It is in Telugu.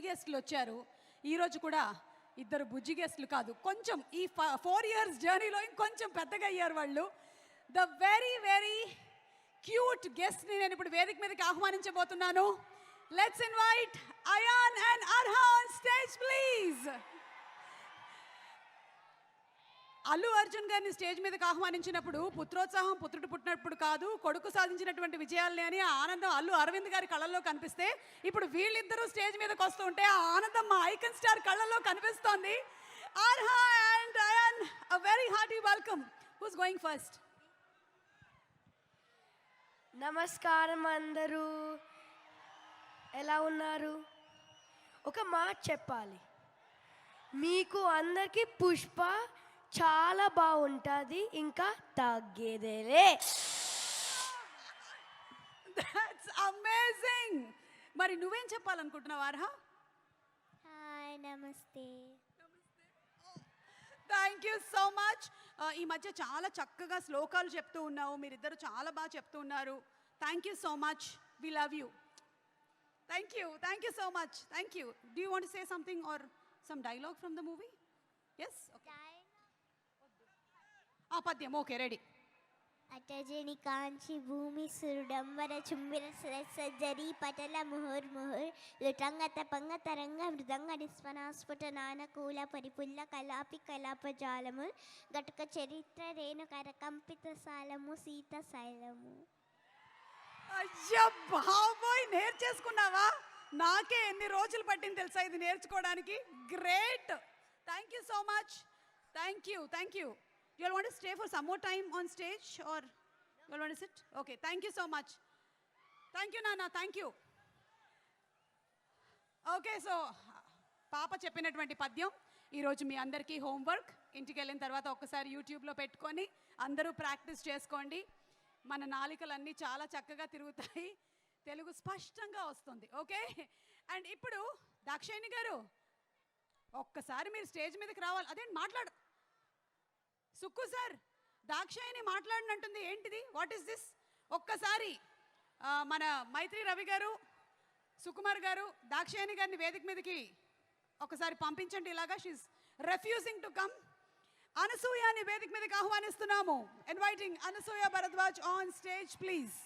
గెస్ట్లు వచ్చారు. ఈరోజు కూడా ఇద్దరు బుజ్జి గెస్ట్లు కాదు, కొంచెం ఈ 4 years జర్నీలో ఇంకొంచెం పెద్దగా అయ్యారు వాళ్ళు. ద వెరీ వెరీ క్యూట్ గెస్ట్ని నేను ఇప్పుడు వేదిక మీదకి ఆహ్వానించబోతున్నాను. Let's invite Ayaan and Arha on stage please. Allu Arjun గారిని స్టేజ్ మీదకి ఆహ్వానించినప్పుడు పుత్రోత్సాహం పుత్రుడు పుట్టినప్పుడు కాదు, కొడుకు సాధించినటువంటి విజయాలని అని ఆ ఆనందం అల్లు అరవింద్ గారి కళ్ళల్లో కనిపిస్తే, ఇప్పుడు వీళ్ళిద్దరూ స్టేజ్ మీదకి వస్తూ ఉంటే ఆ ఆనందం మా ఐకన్ స్టార్ కళ్ళల్లో కనిపిస్తోంది. Arha and Ayaan, a very hearty welcome. Who's going first? నమస్కారం అందరూ, ఎలా ఉన్నారు? ఒక మాట చెప్పాలి, మీకు అందరికీ పుష్ప చాలా బాగుంటుంది, ఇంకా తగ్గేదేలే. That's amazing. మరి నువ్వేం చెప్పాలనుకుంటున్నావు అర్హా? హాయ్, నమస్తే. Thank you so much. ఈ మధ్య చాలా చక్కగా శ్లోకాలు చెప్తూ ఉన్నావు, మీరిద్దరు చాలా బాగా చెప్తూ ఉన్నారు. Thank you so much, we love you. Thank you so much. Thank you. Do you want to say something or some dialogue from the movie? Yes, okay. పద్యం, ఓకే, రెడీ. అటజని కాంచి భూమి సురుడంబర చుంబిర సజ్జరి పటల ముహుర్ ముహుర్ లుటంగత పంగ తరంగ మృదంగ నిస్పనాస్ఫుట నానకూల పరిపుల్ల కలాపి కలాపజాలము గటుక చరిత్ర రేణు కరకంపిత సాలము సీత శైలము. అయ్యా బాబోయ్, నేర్చేసుకున్నావా? నాకే ఎన్ని రోజులు పట్టింది తెలుసా ఇది నేర్చుకోవడానికి. Great, thank you so much. Thank you. You all want to stay for some more time on stage or you all want to sit? Okay, thank you so much. Thank you Nana, thank you. Okay, so పాప చెప్పినటువంటి పద్యం ఈరోజు మీ అందరికీ హోంవర్క్. ఇంటికి వెళ్ళిన తర్వాత ఒక్కసారి యూట్యూబ్లో పెట్టుకొని అందరూ ప్రాక్టీస్ చేసుకోండి. మన నాలికలన్నీ చాలా చక్కగా తిరుగుతాయి, తెలుగు స్పష్టంగా వస్తుంది. ఓకే, అండ్ ఇప్పుడు దాక్షాయిని గారు ఒక్కసారి మీరు స్టేజ్ మీదకి రావాలి. అదేంటి మాట్లాడు సుక్కు సార్, దాక్షాయిని మాట్లాడినంటుంది ఏంటిది? What is this? ఒక్కసారి మన మైత్రి రవి గారు, సుకుమార్ గారు దాక్షాయిని గారిని వేదిక మీదకి ఒకసారి పంపించండి. ఇలాగా షీఈస్ రెఫ్యూజింగ్ టు కమ్. అనసూయని వేదిక మీదకి ఆహ్వానిస్తున్నాము. Inviting Anasuya Bharadwaj on stage please.